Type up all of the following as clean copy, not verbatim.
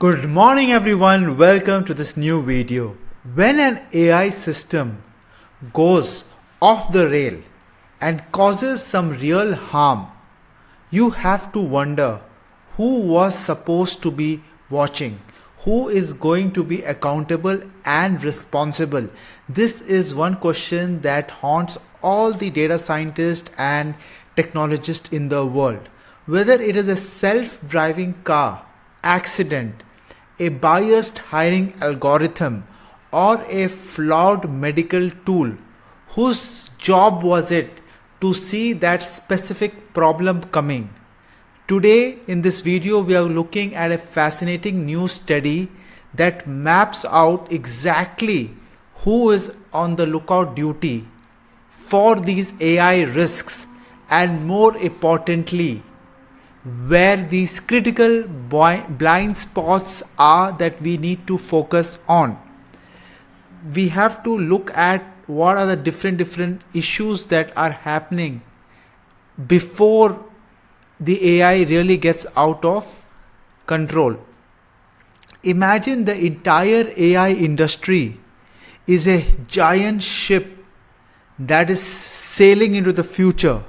Good morning everyone, welcome to this new video. When an AI system goes off the rail and causes some real harm, you have to wonder who was supposed to be watching, who is going to be accountable and responsible. This is one question that haunts all the data scientists and technologists in the world. Whether it is a self-driving car, accident, a biased hiring algorithm, or a flawed medical tool, whose job was it to see that specific problem coming? Today in this video we are looking at a fascinating new study that maps out exactly who is on the lookout duty for these AI risks, and more importantly where these critical blind spots are that we need to focus on. We have to look at what are the different issues that are happening before the AI really gets out of control. Imagine the entire AI industry is a giant ship that is sailing into the future,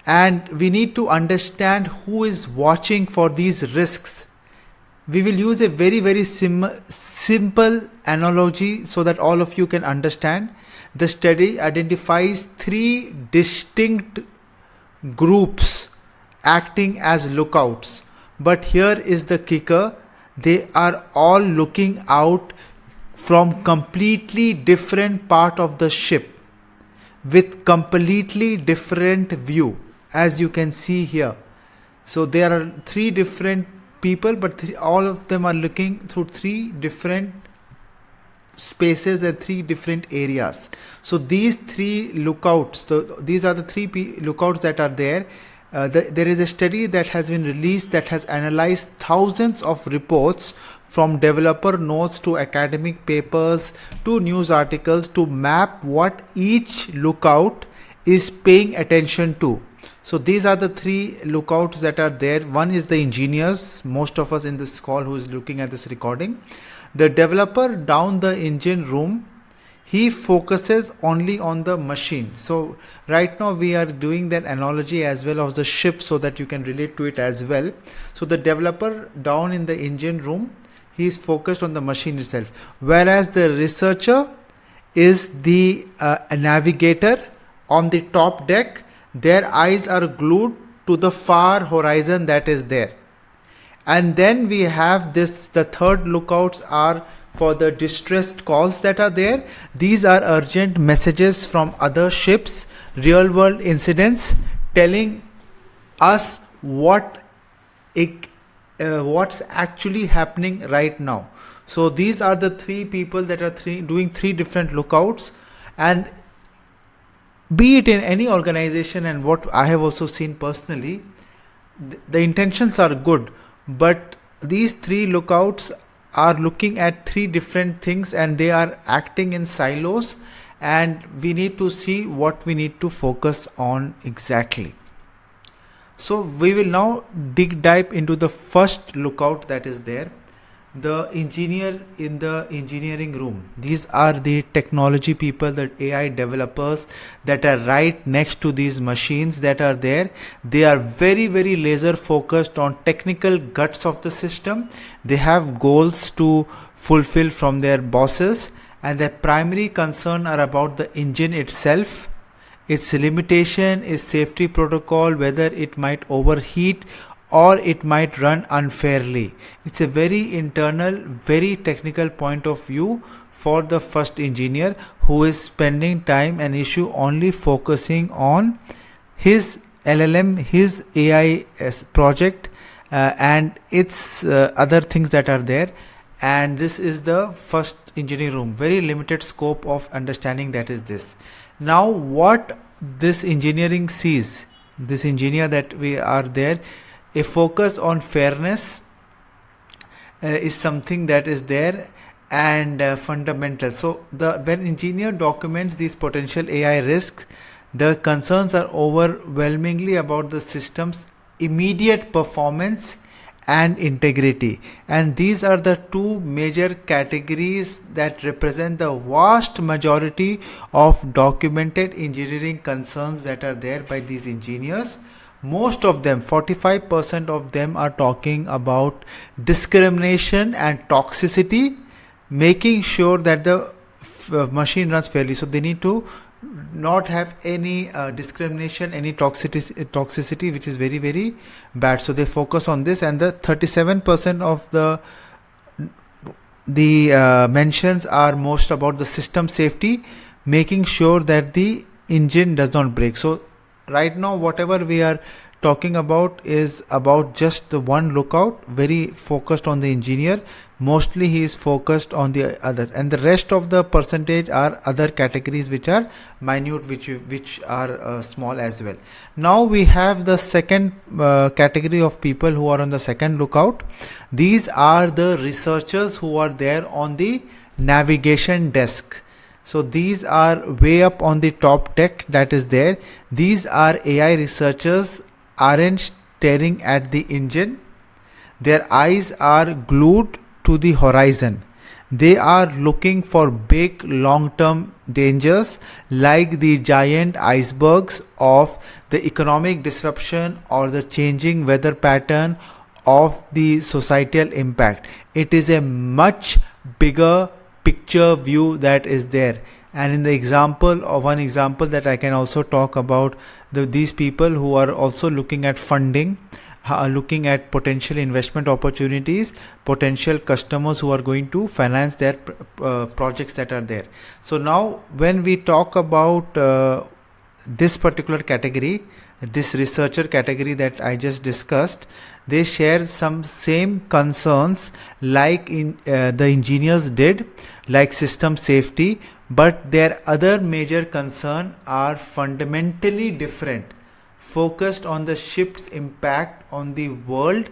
and we need to understand who is watching for these risks. We will use a very simple analogy so that all of you can understand. The study identifies three distinct groups acting as lookouts, but here is the kicker: they are all looking out from completely different part of the ship with completely different view, as you can see here. So there are three different people, but all of them are looking through three different spaces and three different areas. So these three lookouts, these are the three lookouts that are there. There is a study that has been released that has analyzed thousands of reports, from developer notes to academic papers to news articles, to map what each lookout is paying attention to. So these are the three lookouts that are there. One is the engineers, most of us in this call who is looking at this recording. The developer down the engine room, he focuses only on the machine. So right now we are doing that analogy as well as the ship so that you can relate to it as well. So the developer down in the engine room, he is focused on the machine itself, whereas the researcher is the navigator on the top deck. Their eyes are glued to the far horizon that is there. And then we have this, the third lookouts are for the distressed calls that are there. These are urgent messages from other ships, real world incidents telling us what's actually happening right now. So these are the three people that are doing three different lookouts. And be it in any organization, and what I have also seen personally, the intentions are good, but these three lookouts are looking at three different things and they are acting in silos, and we need to see what we need to focus on exactly. So we will now dive into the first lookout that is there, the engineer in the engineering room. These are the technology people, the AI developers that are right next to these machines that are there. They are very laser focused on technical guts of the system. They have goals to fulfill from their bosses, and their primary concern are about the engine itself, its limitation, its safety protocol, whether it might overheat or it might run unfairly. It's a very internal, very technical point of view for the first engineer, who is spending time and issue only focusing on his LLM, his AI project, and its other things that are there. And this is the first engineering room, very limited scope of understanding that is this. Now what this engineering sees, this engineer that we are there, a focus on fairness is something that is there, and fundamental. So when engineer documents these potential AI risks, the concerns are overwhelmingly about the system's immediate performance and integrity. And these are the two major categories that represent the vast majority of documented engineering concerns that are there by these engineers. Most of them, 45% of them, are talking about discrimination and toxicity, making sure that the machine runs fairly. So they need to not have any discrimination, any toxicity, which is very, very bad. So they focus on this, and the 37% of the mentions are most about the system safety, making sure that the engine does not break. So right now, whatever we are talking about is about just the one lookout, very focused on the engineer. Mostly he is focused on the others, and the rest of the percentage are other categories which are minute, which are small as well. Now we have the second category of people who are on the second lookout. These are the researchers who are there on the navigation desk. So these are way up on the top deck that is there. These are AI researchers, aren't staring at the engine. Their eyes are glued to the horizon. They are looking for big long-term dangers like the giant icebergs of the economic disruption or the changing weather pattern of the societal impact. It is a much bigger picture view that is there. And in the example, or one example that I can also talk about, these people who are also looking at funding, looking at potential investment opportunities, potential customers who are going to finance their projects that are there. So now when we talk about this particular category, this researcher category that I just discussed, they share some same concerns like the engineers did, like system safety, but their other major concern are fundamentally different, focused on the ship's impact on the world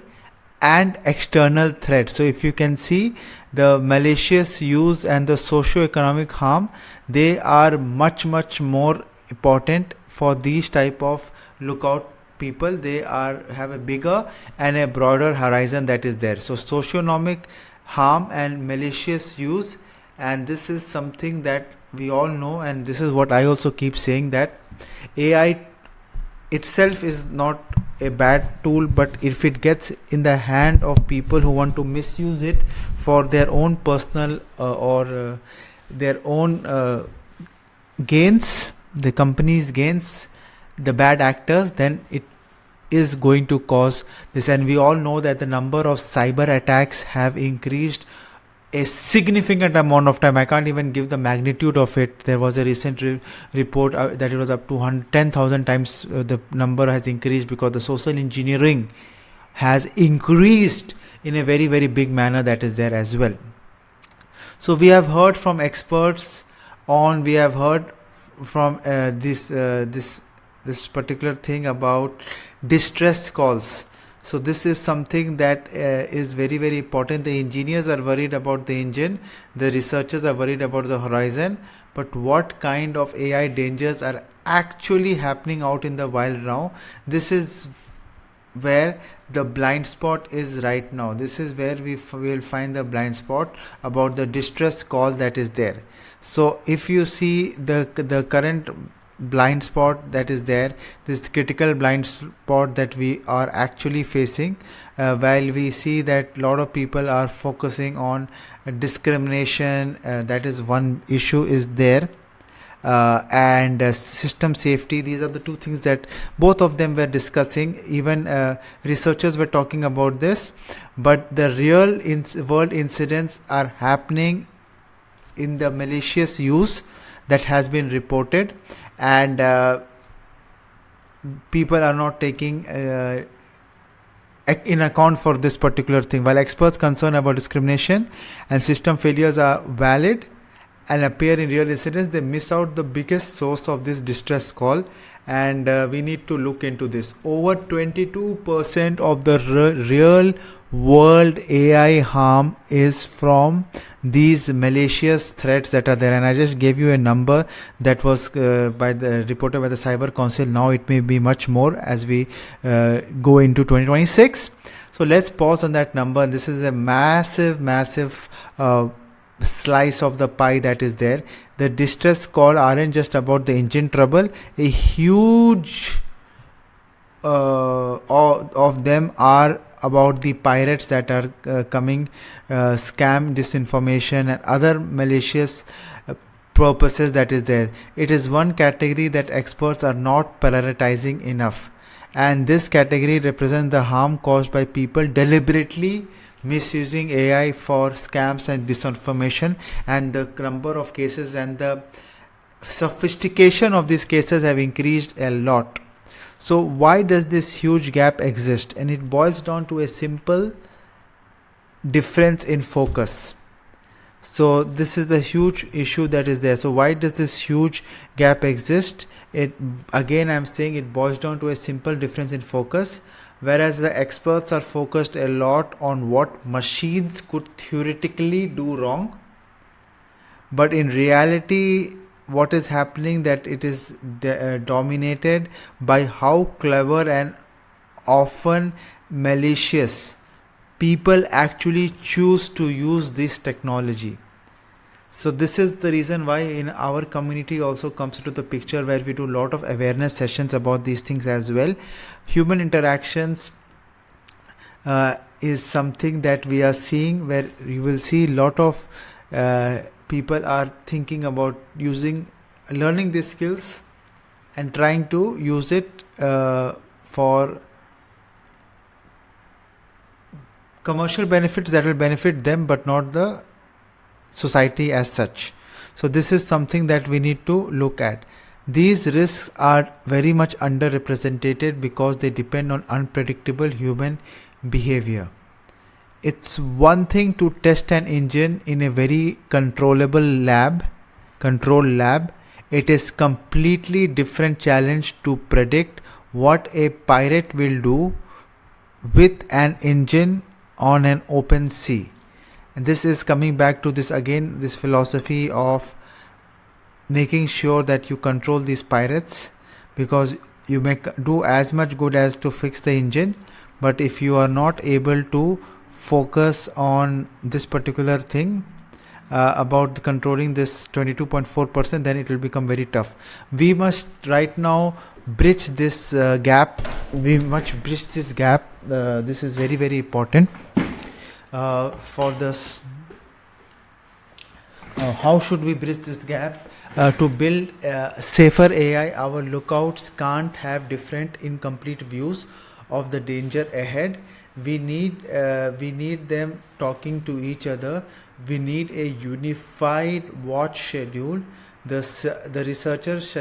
and external threats. So if you can see, the malicious use and the socio-economic harm, they are much more important for these type of lookout people. They have a bigger and a broader horizon that is there. So socio-economic harm and malicious use, and this is something that we all know, and this is what I also keep saying, that AI itself is not a bad tool, but if it gets in the hand of people who want to misuse it for their own personal or their own gains, the company's gains, the bad actors, then it is going to cause this. And we all know that the number of cyber attacks have increased a significant amount of time. I can't even give the magnitude of it. There was a recent report that it was up to 10,000 times the number has increased, because the social engineering has increased in a very big manner that is there as well. So we have heard from experts on, we have heard from this particular thing about distress calls. So this is something that is very important. The engineers are worried about the engine, the researchers are worried about the horizon, but what kind of AI dangers are actually happening out in the wild now? This is where the blind spot is right now. This is where we will find the blind spot about the distress call that is there. So if you see the current blind spot that is there, this critical blind spot that we are actually facing, while we see that a lot of people are focusing on discrimination, that is one issue is there, and system safety. These are the two things that both of them were discussing. Even researchers were talking about this, but the real world incidents are happening in the malicious use that has been reported, and people are not taking in account for this particular thing. While experts concerned about discrimination and system failures are valid and appear in real incidents, they miss out the biggest source of this distress call, and we need to look into this. Over 22% of the real world AI harm is from these malicious threats that are there, and I just gave you a number that was reported by the Cyber Council. Now it may be much more as we go into 2026. So let's pause on that number. This is a massive slice of the pie that is there. The distress call aren't just about the engine trouble. A huge of them are about the pirates that are coming, scam, disinformation, and other malicious purposes that is there. It is one category that experts are not prioritizing enough, and this category represents the harm caused by people deliberately misusing AI for scams and disinformation, and the number of cases and the sophistication of these cases have increased a lot. So why does this huge gap exist? And it boils down to a simple difference in focus. So this is the huge issue that is there. So why does this huge gap exist? It again, I'm saying it boils down to a simple difference in focus. Whereas the experts are focused a lot on what machines could theoretically do wrong, but in reality what is happening that it is dominated by how clever and often malicious people actually choose to use this technology. So this is the reason why in our community also comes into the picture, where we do a lot of awareness sessions about these things as well. Human interactions is something that we are seeing, where you will see a lot of people are thinking about learning these skills and trying to use it for commercial benefits that will benefit them but not the society as such. So this is something that we need to look at. These risks are very much underrepresented because they depend on unpredictable human behavior. It's one thing to test an engine in a very controlled lab. It is completely different challenge to predict what a pirate will do with an engine on an open sea. And this is coming back to this philosophy of making sure that you control these pirates, because you may do as much good as to fix the engine, but if you are not able to focus on this particular thing about controlling this 22.4%, then it will become very tough. We must right now bridge this gap. This is very important for this. How should we bridge this gap? To build safer AI, our lookouts can't have different incomplete views of the danger ahead. We need them talking to each other. We need a unified watch schedule. The researchers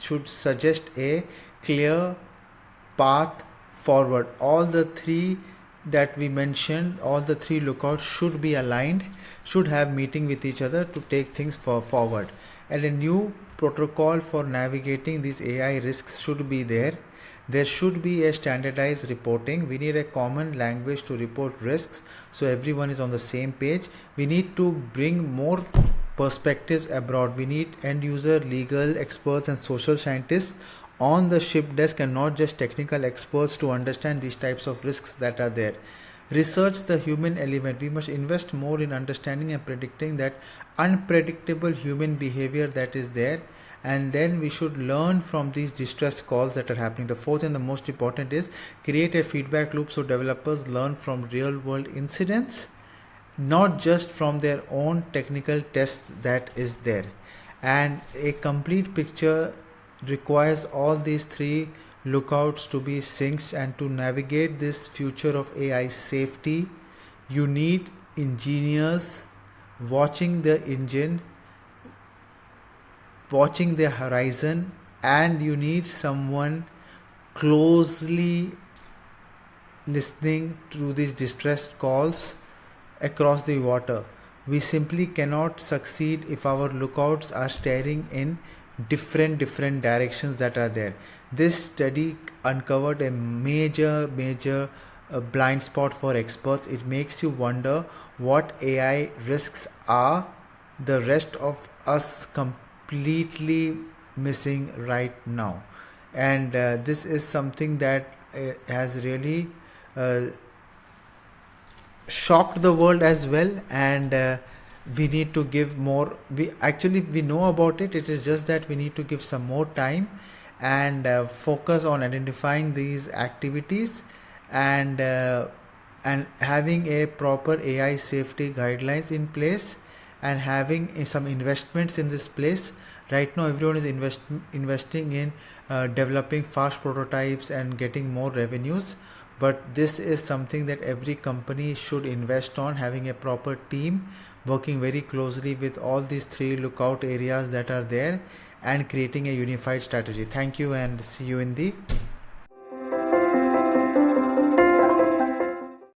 should suggest a clear path forward. All the three that we mentioned, all the three lookouts should be aligned, should have meeting with each other to take things forward. And a new protocol for navigating these AI risks should be there. There should be a standardized reporting. We need a common language to report risks so everyone is on the same page. We need to bring more perspectives abroad. We need end user, legal experts and social scientists on the ship desk and not just technical experts to understand these types of risks that are there. Research the human element. We must invest more in understanding and predicting that unpredictable human behavior that is there, and then we should learn from these distress calls that are happening. The fourth and the most important is create a feedback loop so developers learn from real world incidents, not just from their own technical tests that is there. And a complete picture requires all these three lookouts to be synced, and to navigate this future of AI safety, you need engineers watching the engine, watching the horizon, and you need someone closely listening to these distress calls across the water. We simply cannot succeed if our lookouts are staring in different directions that are there. This study uncovered a major blind spot for experts. It makes you wonder what AI risks are the rest of us completely missing right now. And this is something that has really shocked the world as well, and we need to give more. We know about it. It is just that we need to give some more time and focus on identifying these activities, and having a proper AI safety guidelines in place, and having some investments in this place. Right now everyone is investing in developing fast prototypes and getting more revenues, but this is something that every company should invest on, having a proper team working very closely with all these three lookout areas that are there, and creating a unified strategy. Thank you, and see you in the